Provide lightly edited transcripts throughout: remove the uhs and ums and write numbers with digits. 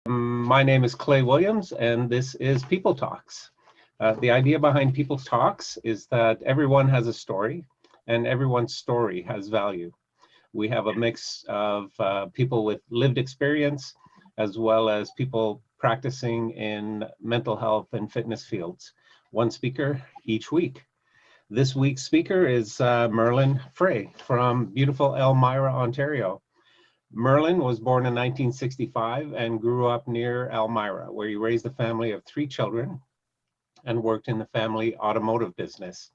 My name is Clay Williams, and this is People Talks. The idea behind People Talks is that everyone has a story, and everyone's story has value. We have a mix of people with lived experience, as well as people practicing in mental health and fitness fields. One speaker each week. This week's speaker is Merlin Frey from beautiful Elmira, Ontario. Merlin was born in 1965 and grew up near Elmira, where he raised a family of 3 children and worked in the family automotive business.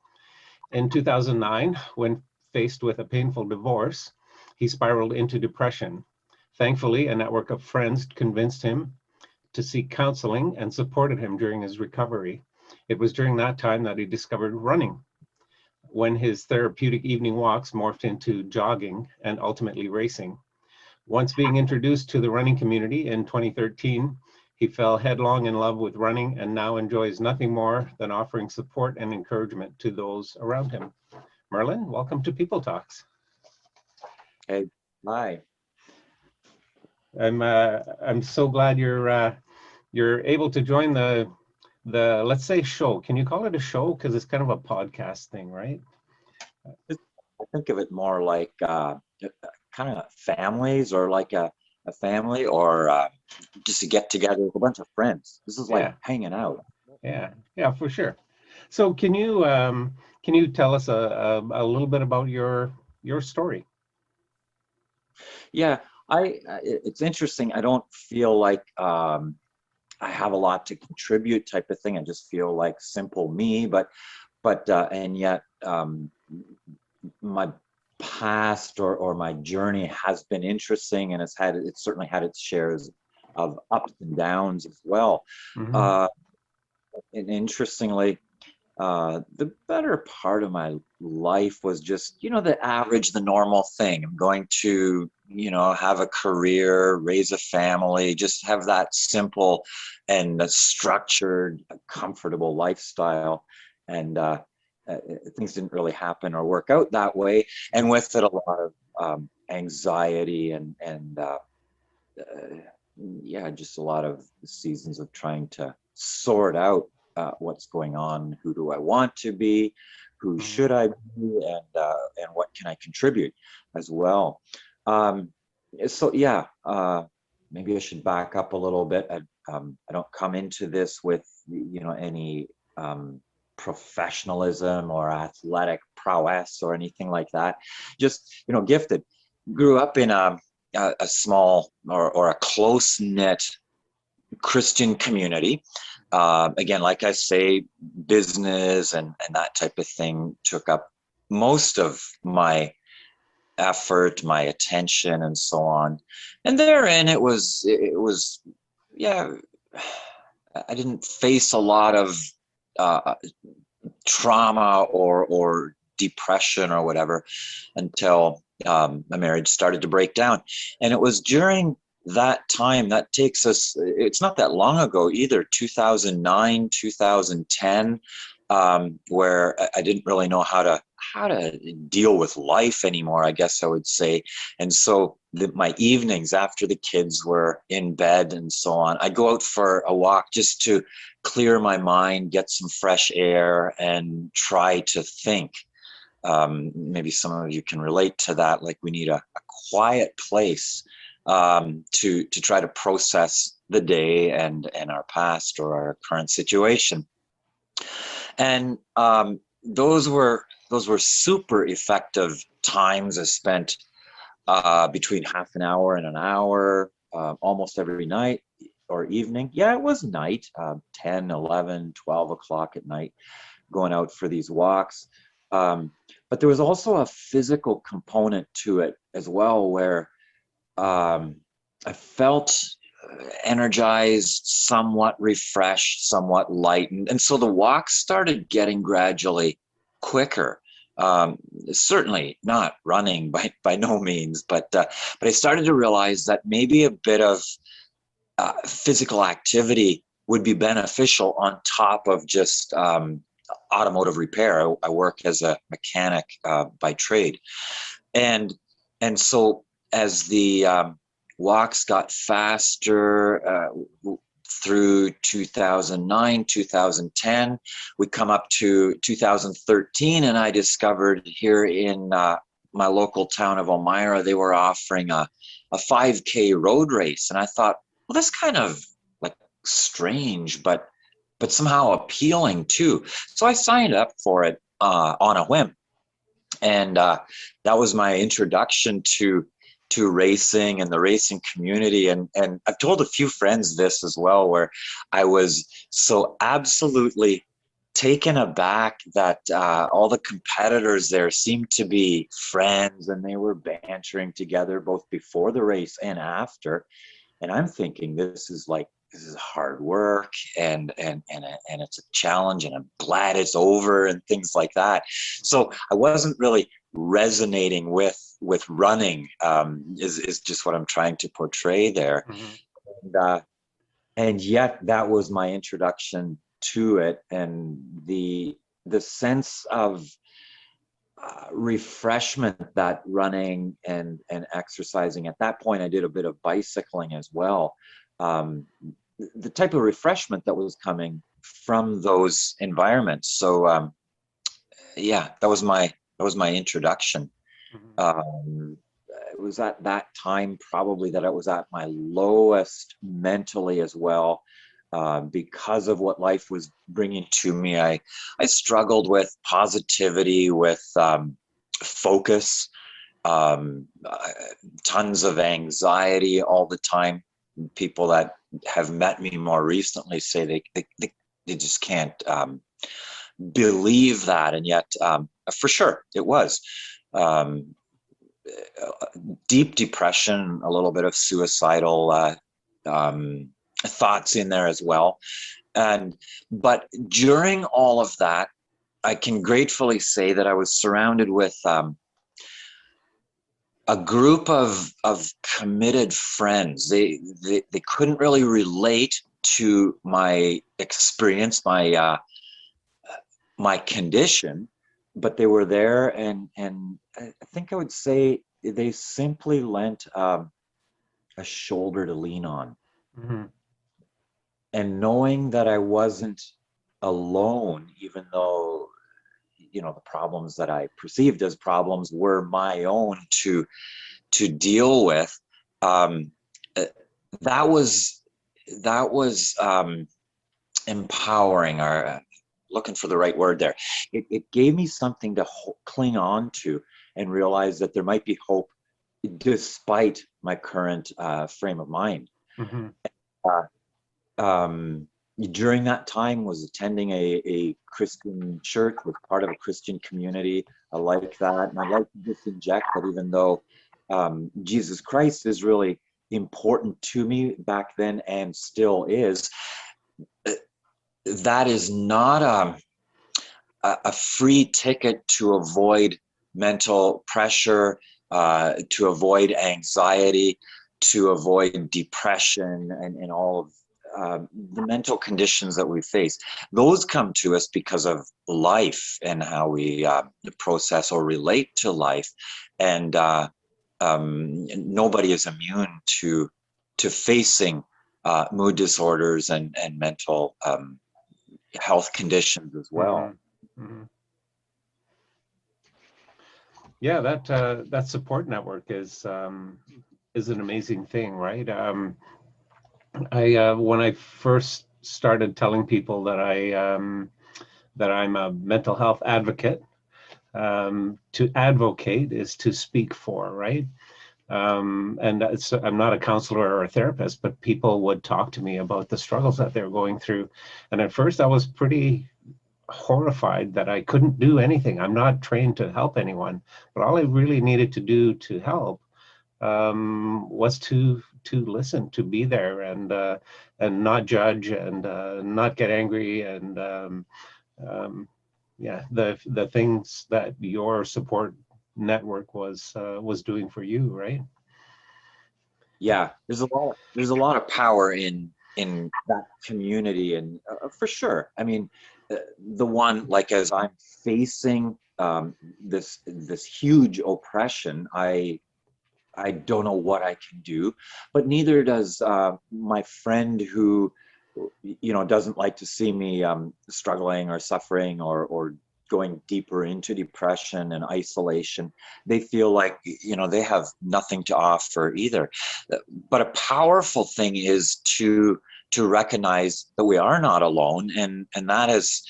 In 2009, when faced with a painful divorce, he spiraled into depression. Thankfully, a network of friends convinced him to seek counseling and supported him during his recovery. It was during that time that he discovered running, when his therapeutic evening walks morphed into jogging and ultimately racing. Once being introduced to the running community in 2013, he fell headlong in love with running and now enjoys nothing more than offering support and encouragement to those around him. Merlin, welcome to People Talks. Hey, hi. I'm so glad you're able to join the let's say show. Can you call it a show? Because it's kind of a podcast thing, right? I think of it more like kind of families, or like a family, or just a get together with a bunch of friends. This is like hanging out. Yeah, for sure. So can you tell us a little bit about your story? Yeah, it's interesting. I don't feel like I have a lot to contribute type of thing. I just feel like simple me, but and yet my past or my journey has been interesting, and it's certainly had its shares of ups and downs as well. Mm-hmm. And interestingly, the better part of my life was just, the average, the normal thing. I'm going to, have a career, raise a family, just have that simple and structured, comfortable lifestyle. And things didn't really happen or work out that way. And with it, a lot of anxiety and just a lot of seasons of trying to sort out what's going on, who do I want to be, who should I be, and what can I contribute as well. So yeah, maybe I should back up a little bit. I don't come into this with any professionalism or athletic prowess or anything like that. Just gifted. Grew up in a small or a close-knit Christian community. Again, like I say, business and that type of thing took up most of my effort, my attention, and so on. And therein, it was, yeah, I didn't face a lot of trauma or depression or whatever until my marriage started to break down. And it was during that time, that takes us, it's not that long ago either, 2009, 2010, where I didn't really know how to deal with life anymore, I guess I would say. And so my evenings after the kids were in bed and so on, I'd go out for a walk just to clear my mind, get some fresh air, and try to think. Maybe some of you can relate to that. Like, we need a quiet place to try to process the day and our past or our current situation. And those were super effective times. I spent between half an hour and an hour almost every night or evening. Yeah, it was night, 10, 11, 12 o'clock at night, going out for these walks. But there was also a physical component to it as well, where I felt energized, somewhat refreshed, somewhat lightened. And so the walk started getting gradually quicker. Certainly not running by no means, but I started to realize that maybe a bit of physical activity would be beneficial on top of just automotive repair. I work as a mechanic by trade. And so as the walks got faster through 2009, 2010. We come up to 2013, and I discovered here in my local town of Elmira, they were offering a 5K road race. And I thought, well, that's kind of like strange, but somehow appealing too. So I signed up for it on a whim. And that was my introduction to racing and the racing community. And I've told a few friends this as well, where I was so absolutely taken aback that all the competitors there seemed to be friends, and they were bantering together both before the race and after. And I'm thinking, this is hard work, and it's a challenge, and I'm glad it's over, and things like that. So I wasn't really resonating with running, is just what I'm trying to portray there. And yet that was my introduction to it, and the sense of refreshment that running and exercising. At that point, I did a bit of bicycling as well. The type of refreshment that was coming from those environments. So yeah, that was my introduction. It was at that time probably that I was at my lowest mentally as well, because of what life was bringing to me. I struggled with positivity, with focus, tons of anxiety all the time. People that have met me more recently say they just can't believe that, and yet for sure it was. Deep depression, a little bit of suicidal thoughts in there as well. But during all of that, I can gratefully say that I was surrounded with a group of committed friends. They couldn't really relate to my experience, my condition, but they were there, and I think I would say they simply lent a shoulder to lean on. And knowing that I wasn't alone, even though, you know, the problems that I perceived as problems were my own to deal with, that was empowering, or looking for the right word there. It gave me something to cling on to, and realize that there might be hope despite my current frame of mind. During that time, was attending a Christian church, was part of a Christian community. I like that. And I'd like to just inject that even though Jesus Christ is really important to me back then and still is, that is not a free ticket to avoid mental pressure, to avoid anxiety, to avoid depression, and all of the mental conditions that we face. Those come to us because of life and how we process or relate to life. And nobody is immune to facing mood disorders and mental health conditions as well. Yeah, that support network is an amazing thing, right? When I first started telling people that I'm a mental health advocate, to advocate is to speak for, right? And I'm not a counselor or a therapist, but people would talk to me about the struggles that they're going through. And at first I was pretty horrified that I couldn't do anything. I'm not trained to help anyone, but all I really needed to do to help was to listen, to be there, and not judge, and not get angry, and yeah, the things that your support network was doing for you, right? Yeah, there's a lot of power in that community, and for sure. I mean, the one, like, as I'm facing this huge oppression, I I don't know what I can do, but neither does my friend who, doesn't like to see me struggling or suffering or going deeper into depression and isolation. They feel like, they have nothing to offer either. But a powerful thing is to recognize that we are not alone, and that is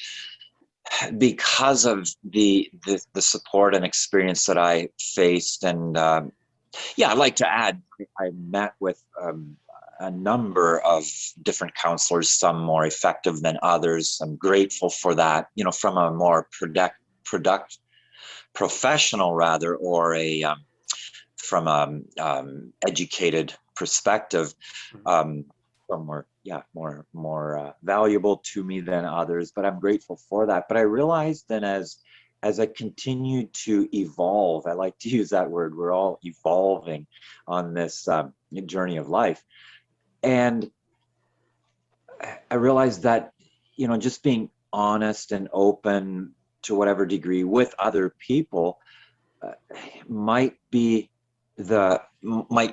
because of the support and experience that I faced. And yeah, I'd like to add, I met with a number of different counselors, some more effective than others. I'm grateful for that, from a more professional rather, or from a educated perspective. Some were, more valuable to me than others, but I'm grateful for that. But I realized then, as I continued to evolve, I like to use that word, we're all evolving on this journey of life. And I realized that, just being honest and open to whatever degree with other people might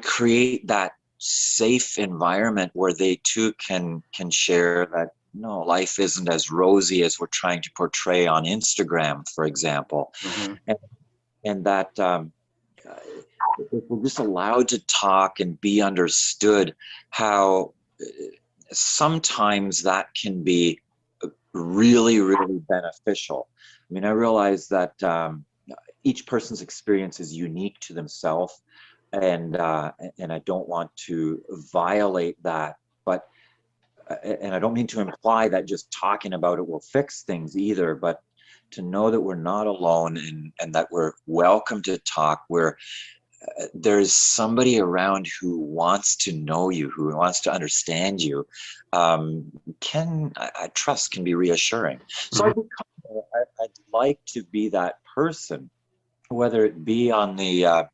create that safe environment where they too can share that no, life isn't as rosy as we're trying to portray on Instagram, for example. And that if we're just allowed to talk and be understood, how sometimes that can be really, really beneficial. I mean, I realize that each person's experience is unique to themselves, and I don't want to violate that, but and I don't mean to imply that just talking about it will fix things either, but to know that we're not alone, and that we're welcome to talk, where there's somebody around who wants to know you, who wants to understand you, I trust can be reassuring. So I'd like to be that person, whether it be on the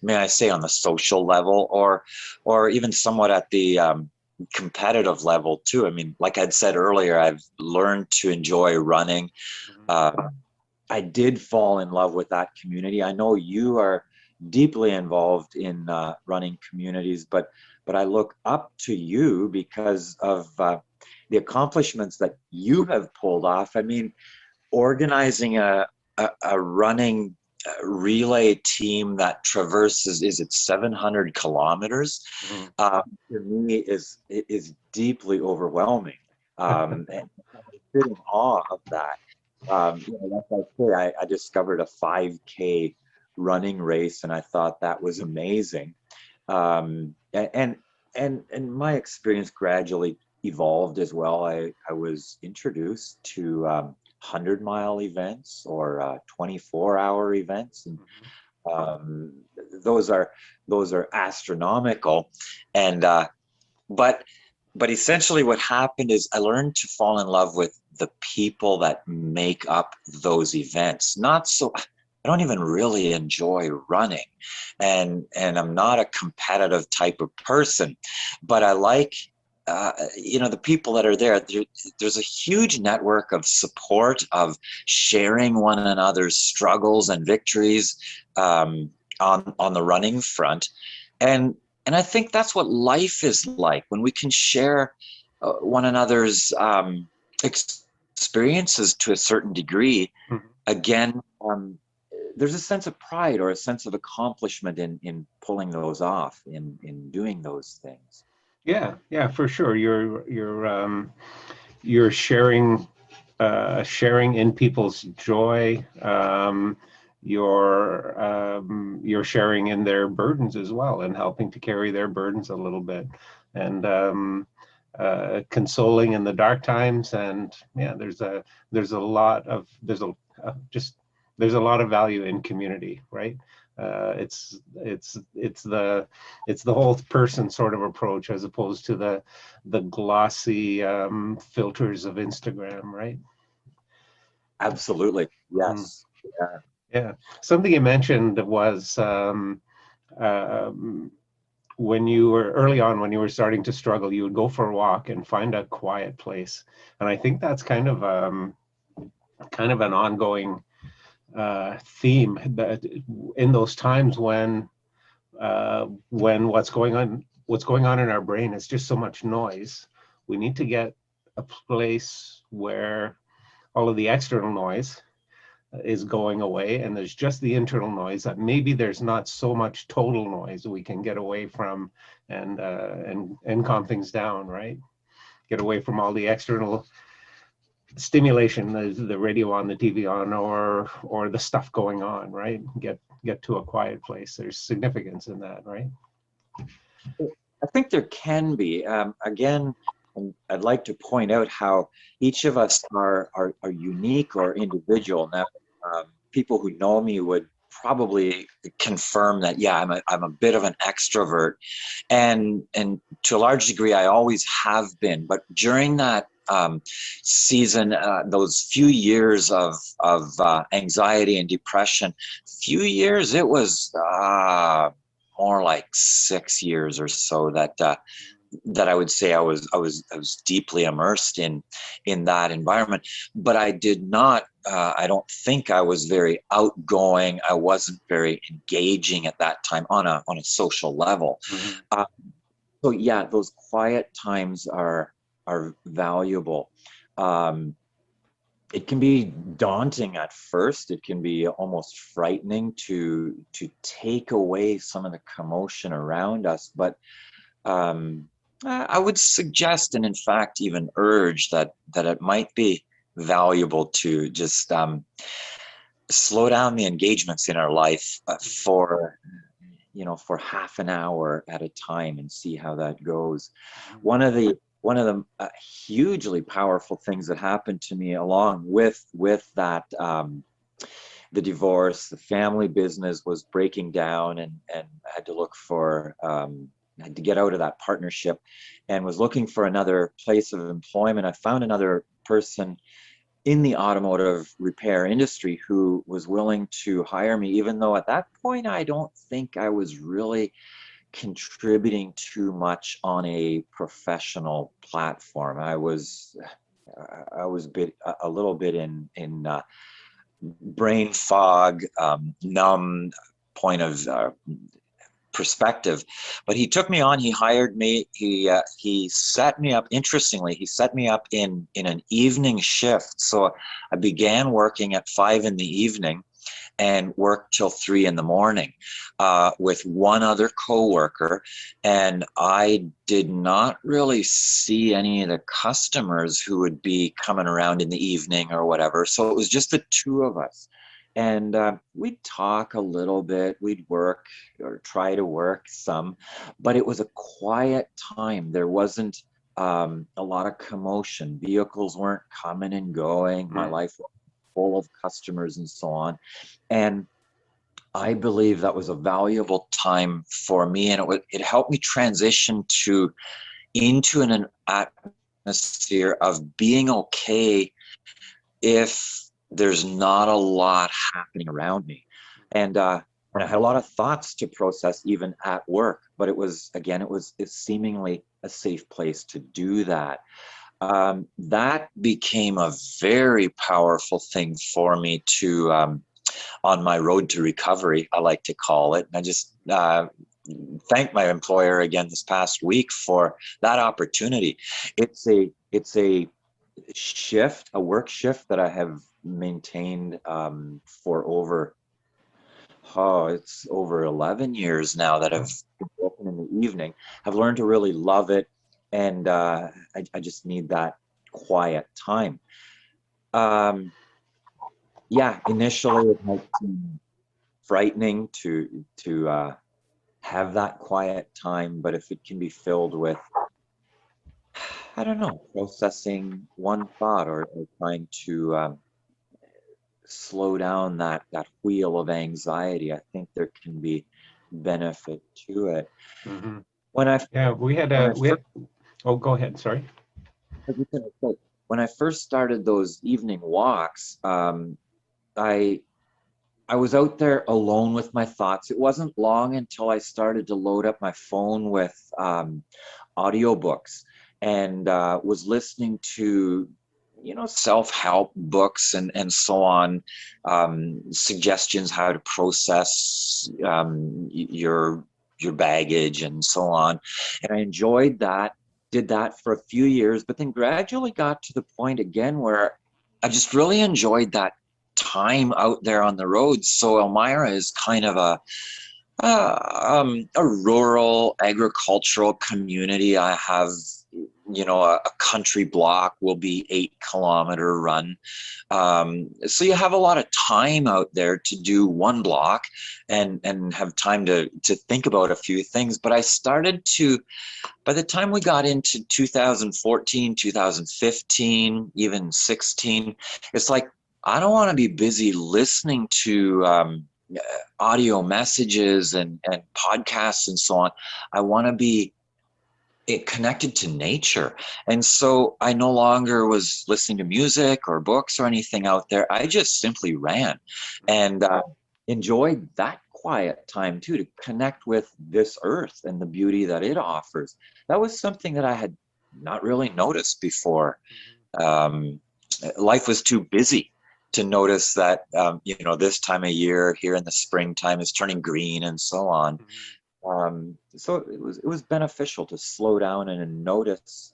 may I say, on the social level, or even somewhat at the competitive level too. I mean, like I'd said earlier, I've learned to enjoy running. I did fall in love with that community. I know you are deeply involved in running communities, but I look up to you because of the accomplishments that you have pulled off. I mean, organizing a running relay team that traverses, is it 700 kilometers? To me is deeply overwhelming. And I'm in awe of that. Like I say, I discovered a 5K running race, and I thought that was amazing. And my experience gradually evolved as well. I was introduced to 100-mile events, or 24-hour events, and those are astronomical. And but essentially what happened is I learned to fall in love with the people that make up those events. I don't even really enjoy running, and I'm not a competitive type of person, but I like the people that are there. There's a huge network of support, of sharing one another's struggles and victories on the running front, and I think that's what life is like when we can share one another's experiences to a certain degree. Again, there's a sense of pride or a sense of accomplishment in pulling those off, in doing those things. Yeah, for sure. You're sharing in people's joy. You're sharing in their burdens as well, and helping to carry their burdens a little bit, and consoling in the dark times. And yeah, there's a lot of value in community, right? It's the whole person sort of approach, as opposed to the glossy filters of Instagram, right? Absolutely, yes. Yeah. Something you mentioned was when you were early on, when you were starting to struggle, you would go for a walk and find a quiet place. And I think that's kind of an ongoing theme, that in those times when when what's going on in our brain is just so much noise. We need to get a place where all of the external noise is going away, and there's just the internal noise that maybe there's not so much total noise we can get away from, and calm things down, right? Get away from all the external stimulation, the radio on, the TV on, or the stuff going on, right? Get to a quiet place. There's significance in that, right? I think there can be. Again, I'd like to point out how each of us are unique or individual. Now, people who know me would probably confirm that, yeah, I'm a bit of an extrovert, and to a large degree I always have been. But during that season, those few years of anxiety and depression, few years, it was more like 6 years or so that I would say I was deeply immersed in that environment. But I did not. I don't think I was very outgoing. I wasn't very engaging at that time on a social level. Mm-hmm. So yeah, those quiet times are valuable. It can be daunting at first. It can be almost frightening to take away some of the commotion around us. But I would suggest, and in fact even urge, that it might be valuable to just slow down the engagements in our life for half an hour at a time and see how that goes. One of the hugely powerful things that happened to me along with that, the divorce, the family business was breaking down, and I had to look for, I had to get out of that partnership and was looking for another place of employment. I found another person in the automotive repair industry who was willing to hire me, even though at that point I don't think I was really contributing too much on a professional platform. I was a little bit in brain fog, numb point of perspective. But he took me on, he hired me, he set me up. Interestingly, he set me up in an evening shift. So I began working at 5 p.m. and worked till 3 a.m. With one other coworker, and I did not really see any of the customers who would be coming around in the evening or whatever. So it was just the two of us. And we'd talk a little bit, we'd work or try to work some, but it was a quiet time. There wasn't a lot of commotion. Vehicles weren't coming and going. My life was full of customers and so on. And I believe that was a valuable time for me, and it helped me transition into an atmosphere of being okay if there's not a lot happening around me. And I had a lot of thoughts to process even at work, but it was seemingly a safe place to do that. That became a very powerful thing for me to, on my road to recovery, I like to call it. And I just thank my employer again this past week for that opportunity. It's a shift, a work shift that I have maintained for it's over 11 years now that I've been working in the evening. I've learned to really love it, and I just need that quiet time. Initially it might seem frightening to have that quiet time, but if it can be filled with, I don't know, processing one thought or trying to slow down that wheel of anxiety, I think there can be benefit to it. Mm-hmm. Go ahead, sorry. When I first started those evening walks, I was out there alone with my thoughts. It wasn't long until I started to load up my phone with audiobooks, and was listening to self-help books and so on, suggestions how to process your your baggage and so on. And I enjoyed that, did that for a few years, but then gradually got to the point again where I just really enjoyed that time out there on the roads. So Elmira is kind of a rural agricultural community. I have, a country block will be 8-kilometer run. So you have a lot of time out there to do one block and have time to think about a few things. But I started to, by the time we got into 2014, 2015, even 16, it's like, I don't want to be busy listening to audio messages and podcasts and so on. I want to be connected to nature. And so I no longer was listening to music or books or anything out there. I just simply ran and enjoyed that quiet time too, to connect with this earth and the beauty that it offers. That was something that I had not really noticed before. Life was too busy to notice that, this time of year here in the springtime is turning green and so on. So it was beneficial to slow down and notice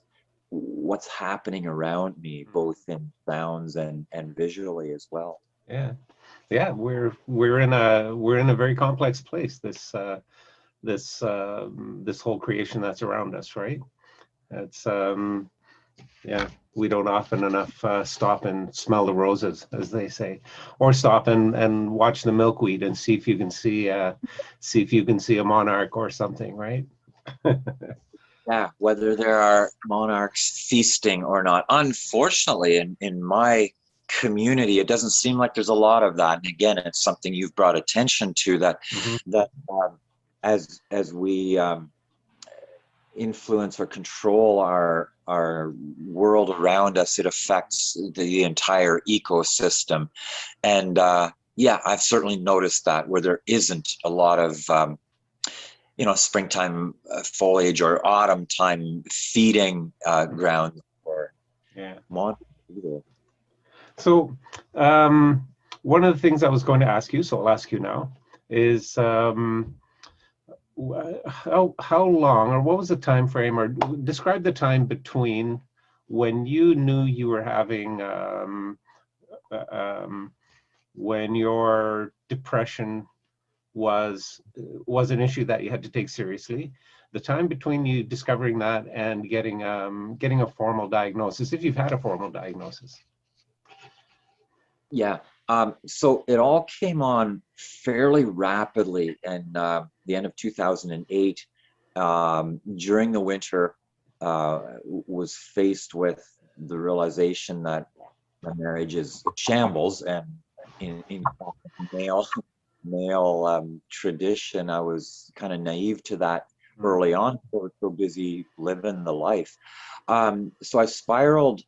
what's happening around me, both in sounds and visually as well. Yeah, we're in a very complex place. This whole creation that's around us, right? It's we don't often enough stop and smell the roses, as they say, or stop and watch the milkweed and see if you can see a monarch or something, right? Yeah, whether there are monarchs feasting or not. Unfortunately, in my community, it doesn't seem like there's a lot of that. And again, it's something you've brought attention to, that as we influence or control our world around us, it affects the entire ecosystem. And I've certainly noticed that where there isn't a lot of springtime foliage or autumn time feeding ground for monarchs either. So one of the things I was going to ask you, so I'll ask you now, is how long, or what was the time frame, or describe the time between when you knew you were having when your depression was an issue that you had to take seriously, the time between you discovering that and getting a formal diagnosis, if you've had a formal diagnosis. So it all came on fairly rapidly in the end of 2008. During the winter, was faced with the realization that my marriage is shambles, and in male tradition, I was kind of naive to that early on. I was so busy living the life. So I spiraled.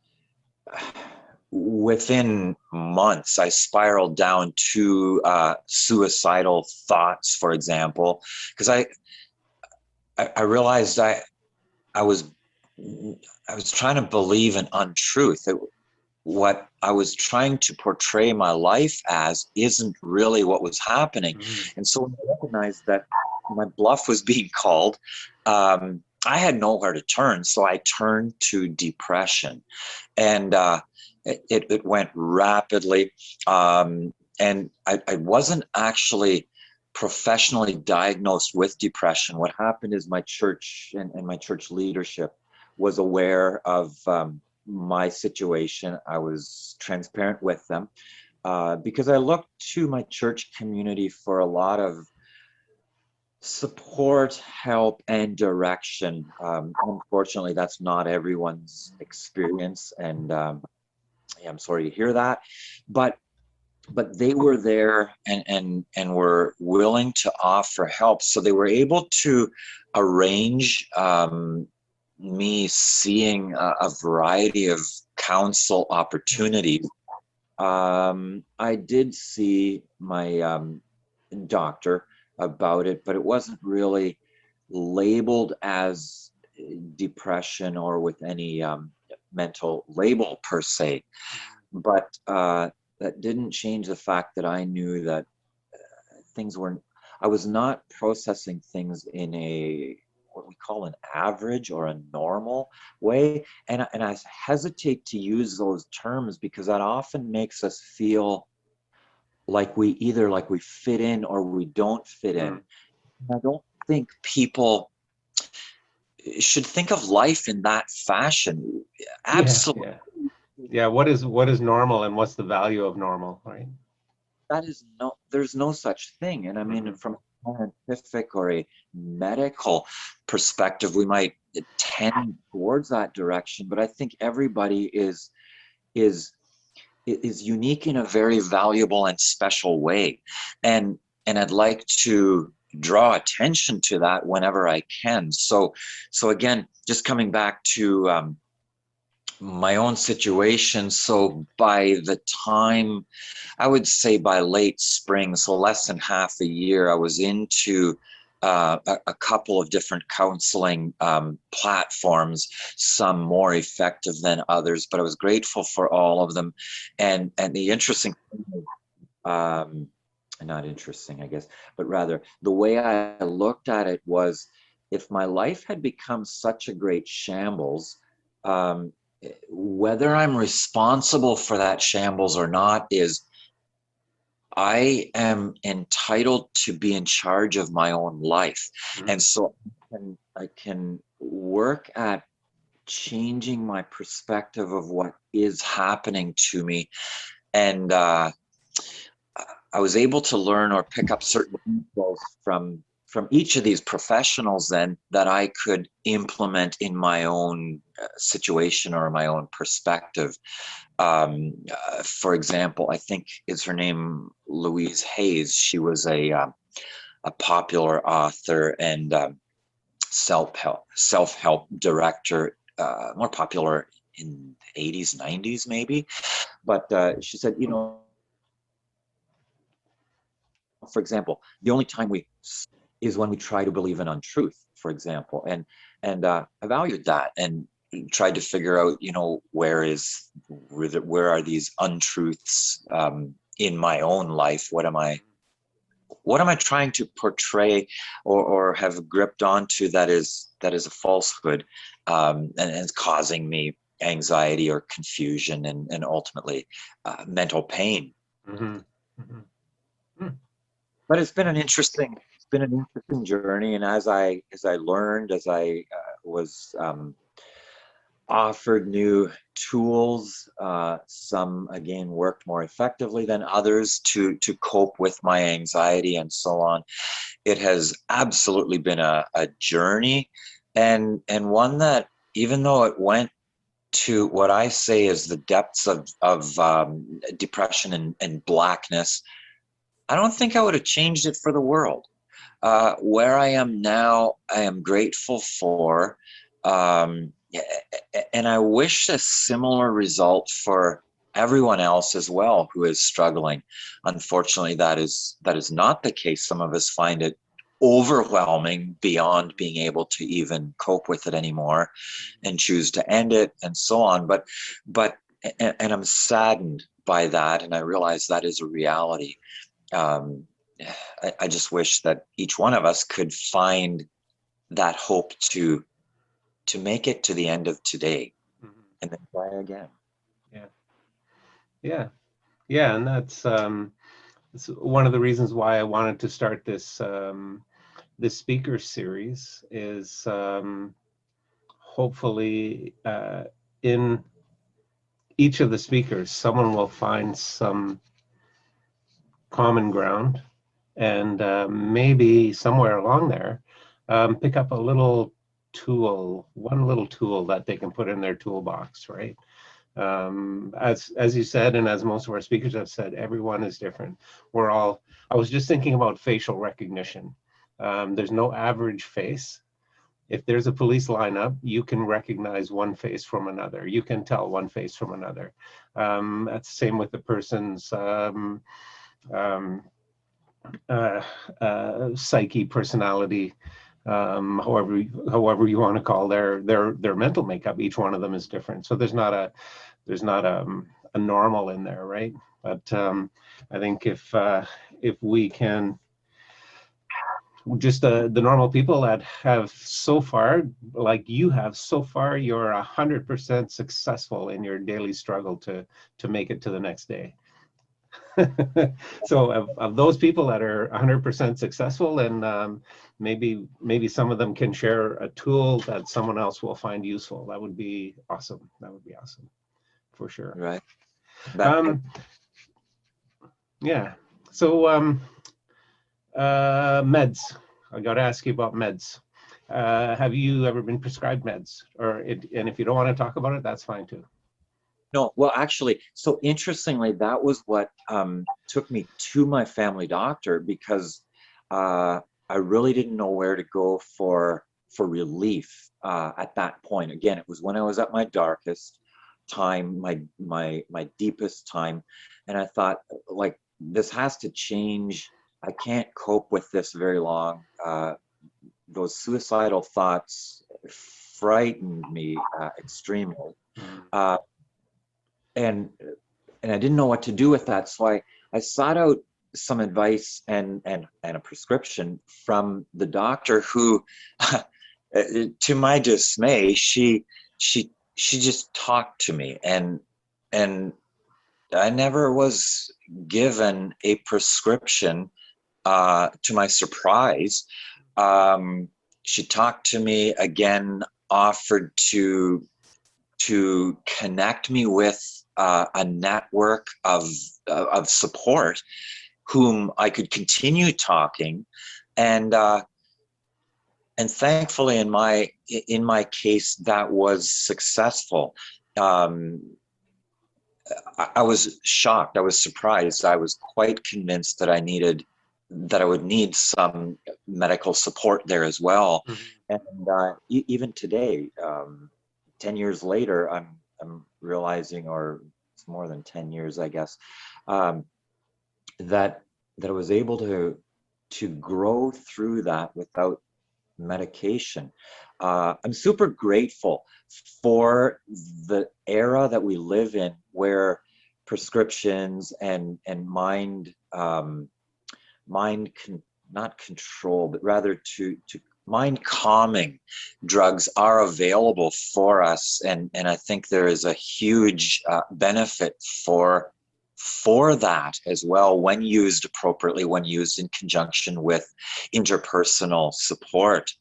Within months, I spiraled down to suicidal thoughts, for example, because I realized I was trying to believe an untruth. What I was trying to portray my life as isn't really what was happening. And so when I recognized that my bluff was being called, I had nowhere to turn. So I turned to depression, and it went rapidly. And I wasn't actually professionally diagnosed with depression. What happened is my church and my church leadership was aware of my situation. I was transparent with them because I looked to my church community for a lot of support, help, and direction. Unfortunately, that's not everyone's experience, and I'm sorry to hear that, but they were there and were willing to offer help. So they were able to arrange me seeing a variety of counsel opportunities. I did see my doctor about it, but it wasn't really labeled as depression or with any mental label per se. But that didn't change the fact that I knew that things weren't, I was not processing things in a what we call an average or a normal way. And I hesitate to use those terms because that often makes us feel like we either like we fit in or we don't fit in. I don't think people should think of life in that fashion. Yeah, Absolutely. yeah. Yeah, what is normal and what's the value of normal, right? That is no, there's no such thing. And I mean, from a scientific or a medical perspective, we might tend towards that direction, but I think everybody is is unique in a very valuable and special way. And I'd like to draw attention to that whenever I can. So again, just coming back to my own situation. So by the time, I would say by late spring, so less than half a year, I was into a couple of different counseling platforms, some more effective than others, but I was grateful for all of them. And the interesting thing, not interesting, I guess, but rather the way I looked at it was, if my life had become such a great shambles, um, whether I'm responsible for that shambles or not is, I am entitled to be in charge of my own life. And so I can work at changing my perspective of what is happening to me. And I was able to learn or pick up certain infos from each of these professionals then that I could implement in my own situation or my own perspective. For example, I think is her name Louise Hayes. She was a popular author and self-help director, more popular in the 80s, 90s maybe. But she said, you know, for example, the only time we is when we try to believe an untruth, for example. And I valued that and tried to figure out, you know, where are these untruths in my own life? What am I trying to portray or have gripped onto that is a falsehood, and is causing me anxiety or confusion and ultimately mental pain. Mm-hmm. Mm-hmm. But it's been an interesting journey, and as I learned, as I was offered new tools, some again worked more effectively than others to cope with my anxiety and so on. It has absolutely been a journey, and one that, even though it went to what I say is the depths of depression and blackness, I don't think I would have changed it for the world. Where I am now, I am grateful for, and I wish a similar result for everyone else as well who is struggling. Unfortunately, that is not the case. Some of us find it overwhelming beyond being able to even cope with it anymore and choose to end it and so on. But and I'm saddened by that, and I realize that is a reality. I just wish that each one of us could find that hope to make it to the end of today and then try again. Yeah, yeah, yeah, and that's it's one of the reasons why I wanted to start this speaker series is hopefully in each of the speakers, someone will find some common ground, and maybe somewhere along there, pick up a little tool, one little tool that they can put in their toolbox, right? As you said, and as most of our speakers have said, everyone is different. I was just thinking about facial recognition. There's no average face. If there's a police lineup, you can recognize one face from another. You can tell one face from another. That's the same with the person's psyche, personality, however you want to call their mental makeup. Each one of them is different. So there's not a normal in there, right? But I think if we can just the normal people that have so far, like you have so far, you're 100% successful in your daily struggle to make it to the next day. So of those people that are 100% successful, and maybe some of them can share a tool that someone else will find useful. That would be awesome. That would be awesome, for sure. Right. Yeah. So meds. I got to ask you about meds. Have you ever been prescribed meds? And if you don't want to talk about it, that's fine too. No, well, actually, so interestingly, that was what took me to my family doctor, because I really didn't know where to go for relief at that point. Again, it was when I was at my darkest time, my deepest time, and I thought, like, this has to change. I can't cope with this very long. Those suicidal thoughts frightened me extremely. And I didn't know what to do with that, so I sought out some advice and a prescription from the doctor, who to my dismay, she just talked to me, and I never was given a prescription. To my surprise, she talked to me again, offered to connect me with a network of support, whom I could continue talking, and thankfully in my case that was successful. I was shocked. I was surprised. I was quite convinced that I would need some medical support there as well. Mm-hmm. And even today, 10 years later, I'm realizing, or it's more than 10 years, I guess, that I was able to grow through that without medication. I'm super grateful for the era that we live in, where prescriptions and not control, but rather to mind calming drugs are available for us, and I think there is a huge benefit for that as well, when used appropriately, when used in conjunction with interpersonal support.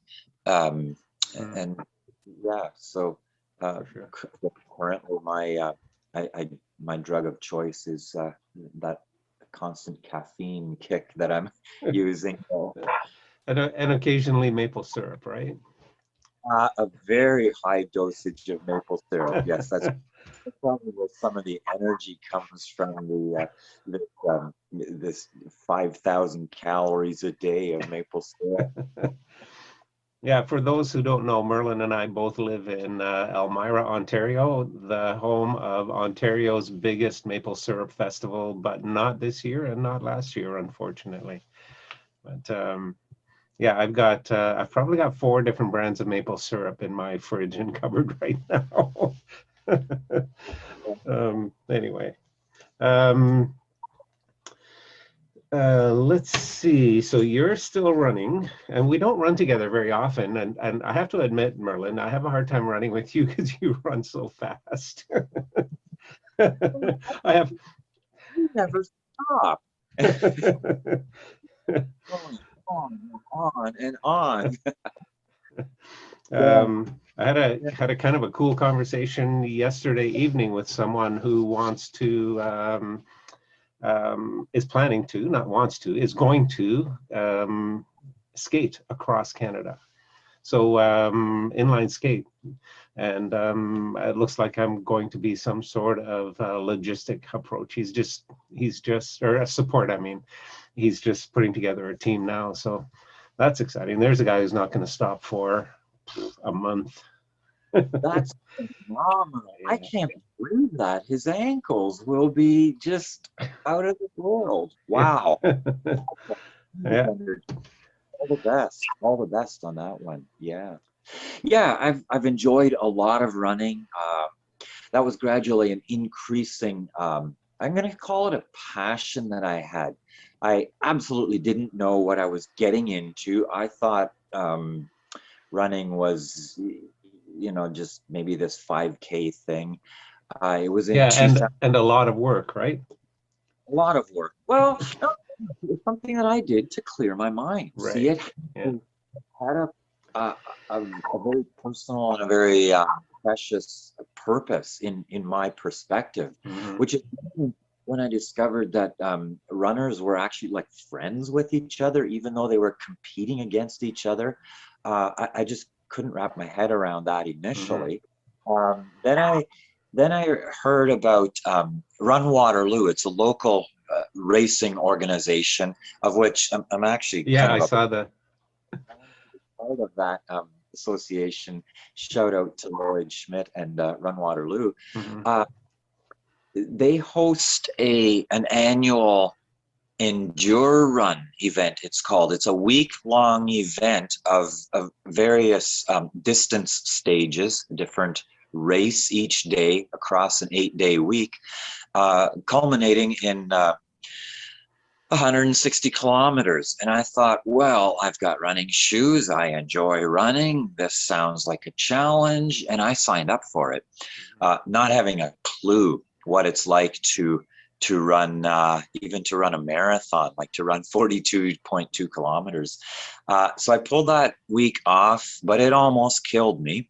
And yeah, so sure. Currently my drug of choice is that constant caffeine kick that I'm using. And occasionally maple syrup, right? A very high dosage of maple syrup. Yes, that's probably where some of the energy comes from. This 5,000 calories a day of maple syrup. Yeah, for those who don't know, Merlin and I both live in Elmira, Ontario, the home of Ontario's biggest maple syrup festival, but not this year and not last year, unfortunately. But yeah, I've probably got 4 different brands of maple syrup in my fridge and cupboard right now. Anyway. Let's see. So you're still running, and we don't run together very often. And I have to admit, Merlin, I have a hard time running with you because you run so fast. You never stop. on and on. I had a kind of a cool conversation yesterday evening with someone who wants to. Is planning to, not wants to, is going to skate across Canada. So inline skate. And it looks like I'm going to be some sort of logistic approach. He's just, or a support, I mean. He's just putting together a team now. So that's exciting. There's a guy who's not going to stop for a month. That's phenomenal. Yeah. I can't believe that. His ankles will be just out of the world. Wow. Yeah. All the best on that one. Yeah. Yeah, I've enjoyed a lot of running. That was gradually an increasing, I'm going to call it a passion that I had. I absolutely didn't know what I was getting into. I thought running was, just maybe this 5K thing. It was in Yeah, 2000, and a lot of work, right? a lot of work. Well, no, it was something that I did to clear my mind. See, Right. it Yeah. had a very personal and a very precious purpose in my perspective, Hmm. which is when I discovered that runners were actually like friends with each other, even though they were competing against each other. I just couldn't wrap my head around that Hmm. initially. Then I heard about Run Waterloo. It's a local racing organization of which I'm actually Yeah, kind I of a saw that. part of that association. Shout out to Lloyd Schmidt and Run Waterloo. Hmm. Uh, they host an annual Endure Run event. It's called. It's a week-long event of various distance stages, different race each day across an 8-day week, culminating in 160 kilometers. And I thought, well, I've got running shoes. I enjoy running. This sounds like a challenge. And I signed up for it, not having a clue what it's like to run, even to run a marathon, like to run 42.2 kilometers. So I pulled that week off, but it almost killed me.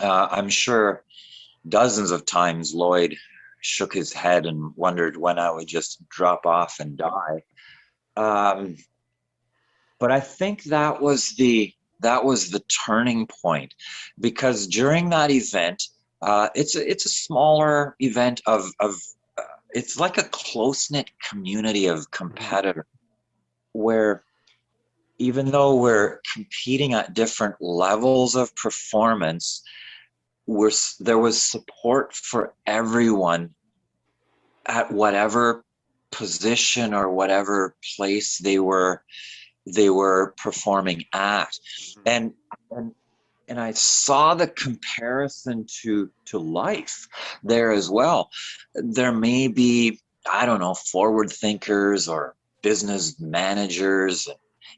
I'm sure dozens of times Lloyd shook his head and wondered when I would just drop off and die. Um, but I think that was the turning point, because during that event, it's a smaller event of it's like a close knit community of Hmm. competitors, where even though we're competing at different levels of performance, there was support for everyone at whatever position or whatever place they were performing at. And and and I saw the comparison to life there as well. There may be, I don't know, forward thinkers or business managers,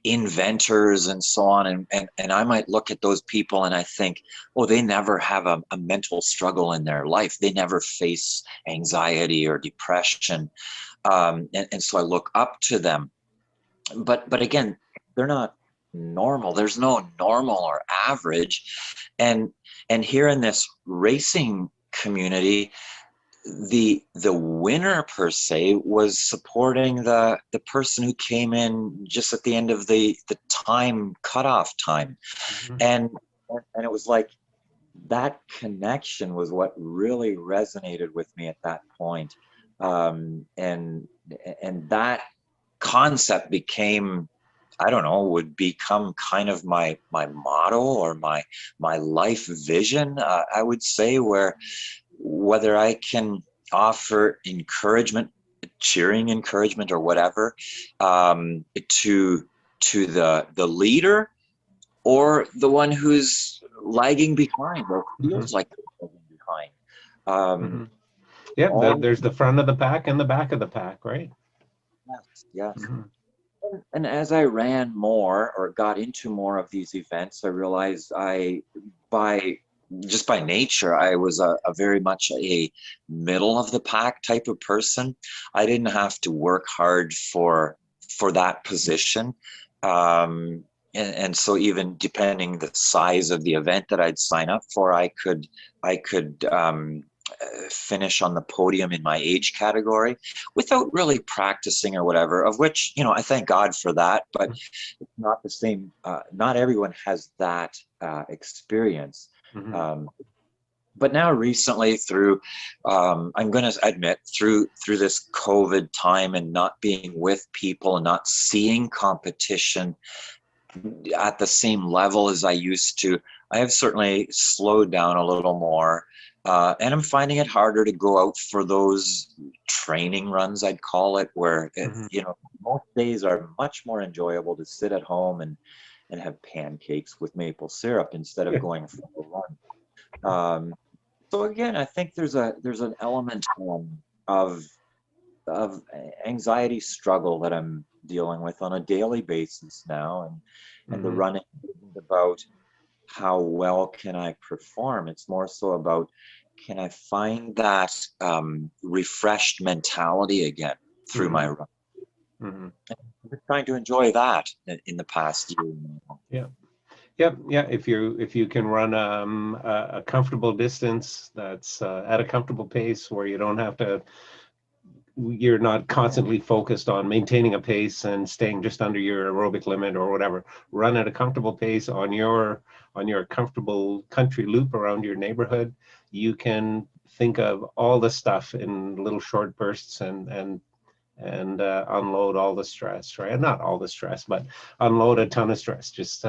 inventors, and so on. And I might look at those people and I think, oh, they never have a mental struggle in their life. They never face anxiety or depression. And so I look up to them. But again, they're not normal. There's no normal or average. And here in this racing community, the winner per se was supporting the person who came in just at the end of the time cutoff time. Hmm. And it was like that connection was what really resonated with me at that point. And that concept became, I don't know, would become kind of my motto or my life vision, I would say, where whether I can offer encouragement, cheering encouragement or whatever, to the leader or the one who's lagging behind or Hmm. feels like they're lagging behind. Um, Hmm. Yeah, all there's the front of the pack and the back of the pack, right? yes, yes. Hmm. And as I ran more or got into more of these events, I realized by just by nature, I was a very much a middle of the pack type of person. I didn't have to work hard for that position. And so even depending the size of the event that I'd sign up for, I could finish on the podium in my age category without really practicing or whatever, of which, I thank God for that, but it's not the same. Not everyone has that experience. Hmm. Um, but now recently I'm going to admit, through this COVID time and not being with people and not seeing competition at the same level as I used to, I have certainly slowed down a little more. And I'm finding it harder to go out for those training runs, I'd call it, where, Hmm. most days are much more enjoyable to sit at home and have pancakes with maple syrup instead of Yeah. going for a run. So again, I think there's an element of of anxiety struggle that I'm dealing with on a daily basis now, and the running isn't about how well can I perform. It's more so about, can I find that refreshed mentality again through my run. I'm trying to enjoy that in the past year now. Yeah. Yeah. If you can run a comfortable distance that's at a comfortable pace where you don't have to, you're not constantly focused on maintaining a pace and staying just under your aerobic limit or whatever. Run at a comfortable pace on your comfortable country loop around your neighborhood. You can think of all the stuff in little short bursts and unload all the stress, right? Not all the stress, but unload a ton of stress. Just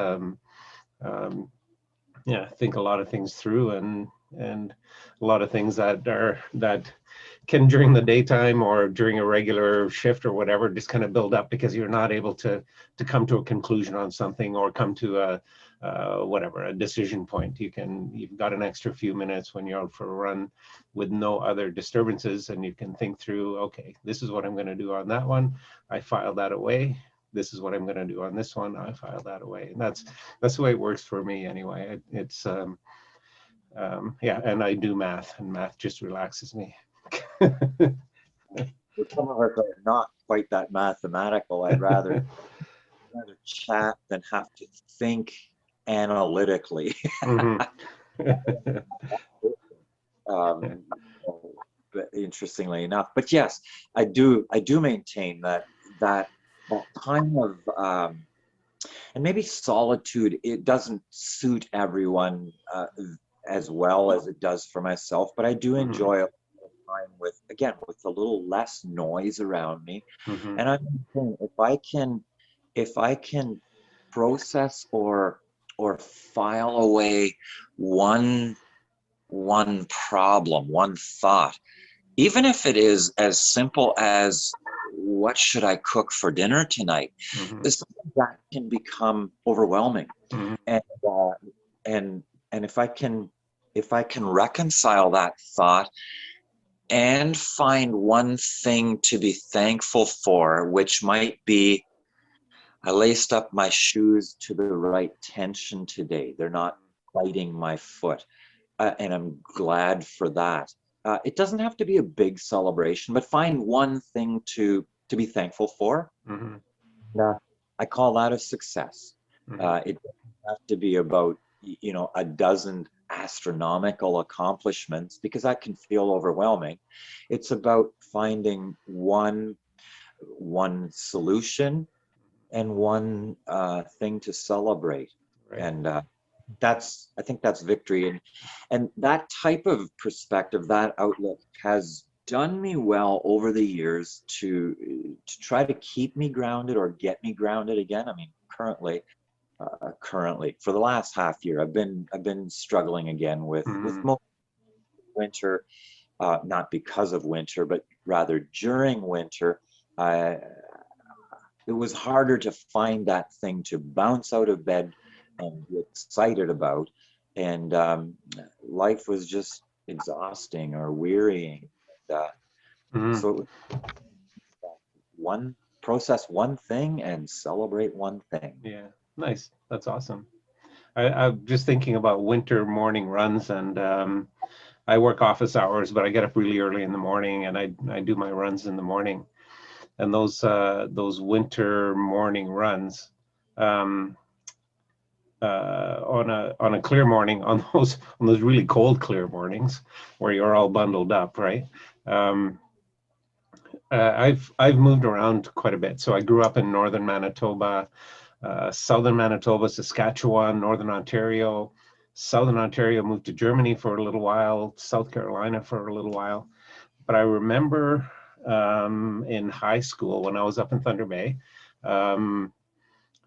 think a lot of things through, and a lot of things that can, during the daytime or during a regular shift or whatever, just kind of build up because you're not able to come to a conclusion on something or come to a decision point. You've got an extra few minutes when you're out for a run with no other disturbances, and you can think through, okay, this is what I'm going to do on that one. I file that away. This is what I'm going to do on this one. I file that away. And that's the way it works for me anyway. It's and I do math, and math just relaxes me. Some of us are not quite that mathematical. I'd rather chat than have to think analytically. But interestingly enough, but yes, I do maintain that time of and maybe solitude, it doesn't suit everyone as well as it does for myself, but I do enjoy a time with a little less noise around me. And I'm thinking, if I can process or file away one problem, one thought, even if it is as simple as, what should I cook for dinner tonight? That can become overwhelming. And if I can reconcile that thought and find one thing to be thankful for, which might be, I laced up my shoes to the right tension today. They're not biting my foot. And I'm glad for that. It doesn't have to be a big celebration, but find one thing to be thankful for. I call that a success. It doesn't have to be about, a dozen astronomical accomplishments, because that can feel overwhelming. It's about finding one solution and one thing to celebrate. Right. And I think that's victory. And that type of perspective, that outlook, has done me well over the years to try to keep me grounded or get me grounded again. I mean, currently for the last half year, I've been struggling again with most winter, not because of winter, but rather during winter. It was harder to find that thing to bounce out of bed and be excited about, and life was just exhausting or wearying. So process one thing and celebrate one thing. Yeah, nice. That's awesome. I'm just thinking about winter morning runs, and I work office hours, but I get up really early in the morning, and I do my runs in the morning. And those winter morning runs, on a clear morning, on those really cold clear mornings where you're all bundled up, right? I've moved around quite a bit. So I grew up in northern Manitoba, southern Manitoba, Saskatchewan, northern Ontario. Southern Ontario, moved to Germany for a little while, South Carolina for a little while. But I remember in high school when I was up in Thunder Bay,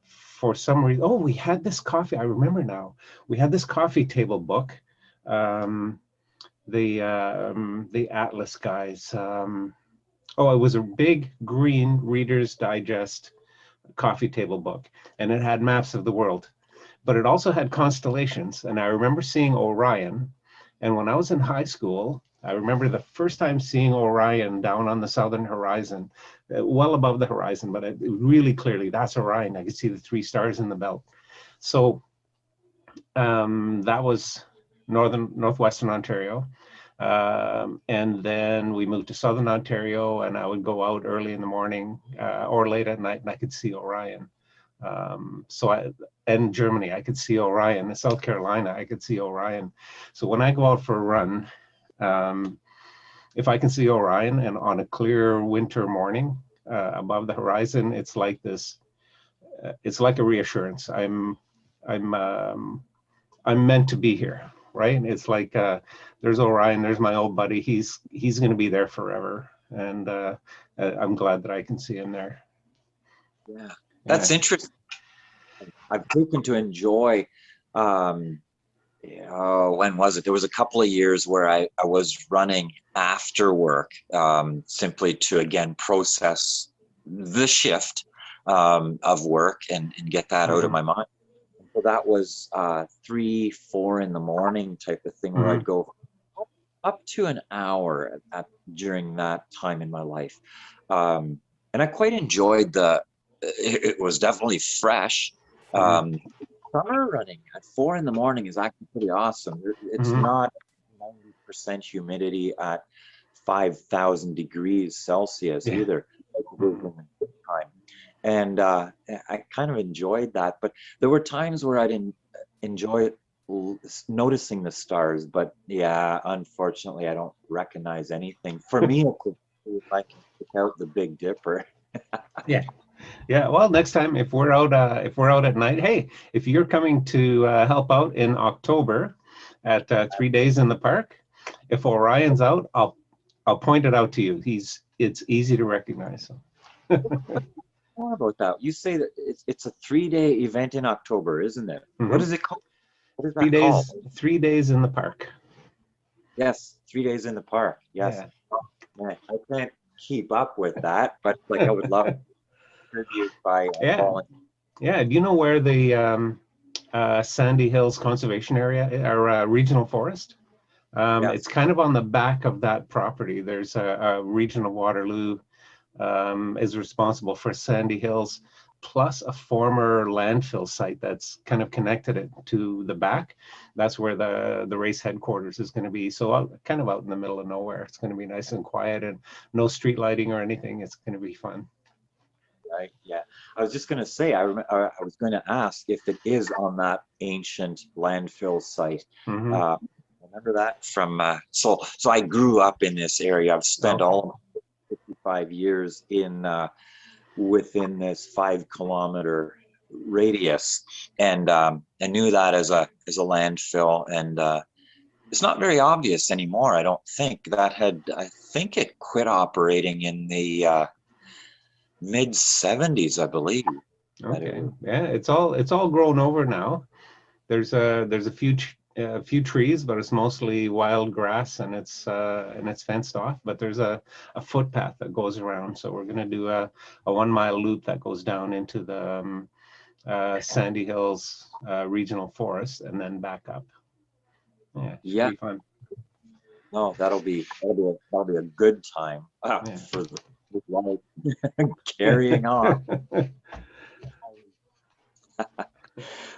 for some reason, we had this coffee. I remember now. We had this coffee table book, the Atlas guys. It was a big green Reader's Digest coffee table book, and it had maps of the world, but it also had constellations. And I remember seeing Orion. And when I was in high school, I remember the first time seeing Orion down on the southern horizon, well above the horizon, but really clearly, that's Orion. I could see the 3 stars in the belt. So that was northwestern Ontario. And then we moved to southern Ontario, and I would go out early in the morning or late at night, and I could see Orion. And Germany, I could see Orion. In South Carolina, I could see Orion. So when I go out for a run, if I can see Orion and on a clear winter morning above the horizon, it's like this. It's like a reassurance. I'm meant to be here, right? It's like there's Orion. There's my old buddy. He's going to be there forever, and I'm glad that I can see him there. Yeah, that's interesting. I've taken to enjoy. When was it? There was a couple of years where I was running after work, simply to again process the shift of work and get that out of my mind. So that was 3, 4 in the morning type of thing, where I'd go up to an hour during that time in my life, and I quite enjoyed it was definitely fresh. Summer running at 4 in the morning is actually pretty awesome. It's not 90% humidity at 5,000 degrees Celsius either. Time. And I kind of enjoyed that, but there were times where I didn't enjoy noticing the stars. But yeah, unfortunately, I don't recognize anything. For me, if I can pick out the Big Dipper. Yeah. Well, next time if we're out at night, hey, if you're coming to help out in October at 3 days in the park, if Orion's out, I'll point it out to you. It's easy to recognize. More about that. You say that it's a 3-day event in October, isn't it? What is it called? What is that 3 days. called? 3 days in the park. Yes, 3 days in the park. Yes. Yeah. I can't keep up with that, but like I would love to contribute by volunteering. Yeah. Do you know where the Sandy Hills Conservation Area or regional forest? It's kind of on the back of that property. There's a region of Waterloo is responsible for Sandy Hills, plus a former landfill site that's kind of connected it to the back. That's where the race headquarters is going to be. So kind of out in the middle of nowhere. It's going to be nice and quiet and no street lighting or anything. It's going to be fun. Right. Yeah. I was just going to say, I was going to ask if it is on that ancient landfill site. Remember that from, so I grew up in this area. I've spent all 55 years within this 5-kilometer radius, and I knew that as a landfill, and it's not very obvious anymore. I don't think I think it quit operating in the mid 70s, I believe. Okay. Yeah, it's all grown over now. There's a few trees, but it's mostly wild grass, and it's fenced off. But there's a footpath that goes around. So we're gonna do a 1-mile loop that goes down into the Sandy Hills Regional Forest and then back up. Yeah, should be fun. No, that'll be a good time for the life carrying on.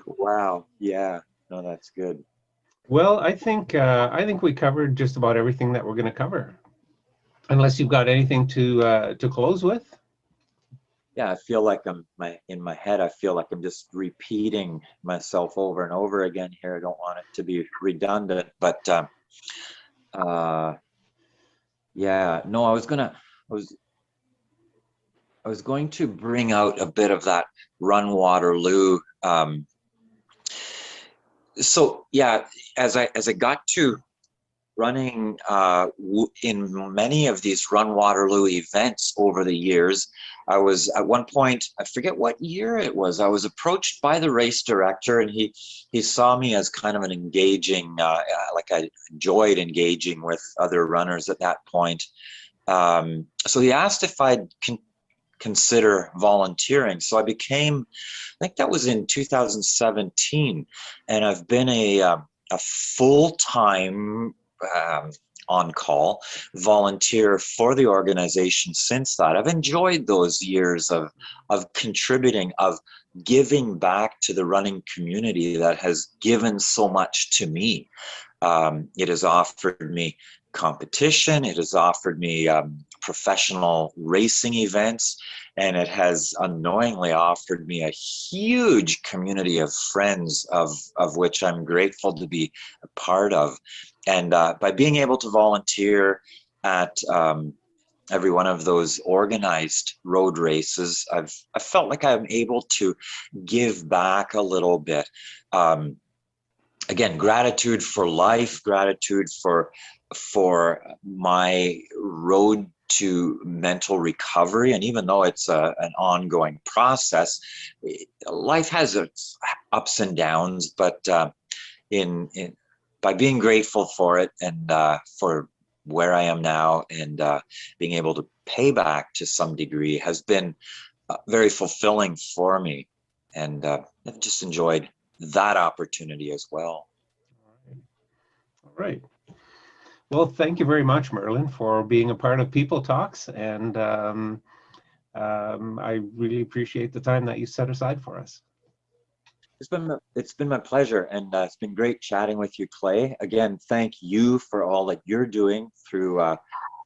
Wow. Yeah. No, that's good. Well, I think we covered just about everything that we're going to cover, unless you've got anything to close with. Yeah, I feel like in my head. I feel like I'm just repeating myself over and over again here. I don't want it to be redundant, but yeah. No, I was going to bring out a bit of that Run Waterloo. So yeah, as I got to running in many of these Run Waterloo events over the years, I was at one point, I forget what year it was, I was approached by the race director, and he saw me as kind of an engaging, like I enjoyed engaging with other runners at that point. So he asked if I'd consider volunteering. So I became, I think that was in 2017, and I've been a full-time on call, volunteer for the organization since that. I've enjoyed those years of contributing, of giving back to the running community that has given so much to me. It has offered me competition, it has offered me professional racing events, and it has unknowingly offered me a huge community of friends of which I'm grateful to be a part of. And by being able to volunteer at every one of those organized road races, I felt like I'm able to give back a little bit. Again, gratitude for life, gratitude for my road to mental recovery. And even though it's an ongoing process, life has its ups and downs, but by being grateful for it and for where I am now, and being able to pay back to some degree has been very fulfilling for me. And I've just enjoyed that opportunity as well. All right. Well, thank you very much, Merlin, for being a part of People Talks, and I really appreciate the time that you set aside for us. It's been my pleasure, and it's been great chatting with you, Clay. Again, thank you for all that you're doing through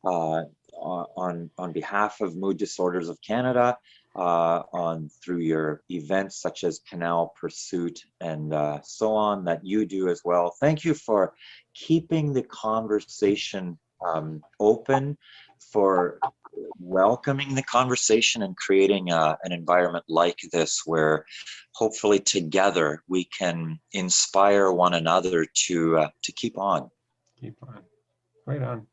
on behalf of Mood Disorders of Canada, through your events such as Canal Pursuit and so on that you do as well. Thank you for keeping the conversation open, for welcoming the conversation and creating an environment like this where hopefully together we can inspire one another to keep on. Keep on. Right on.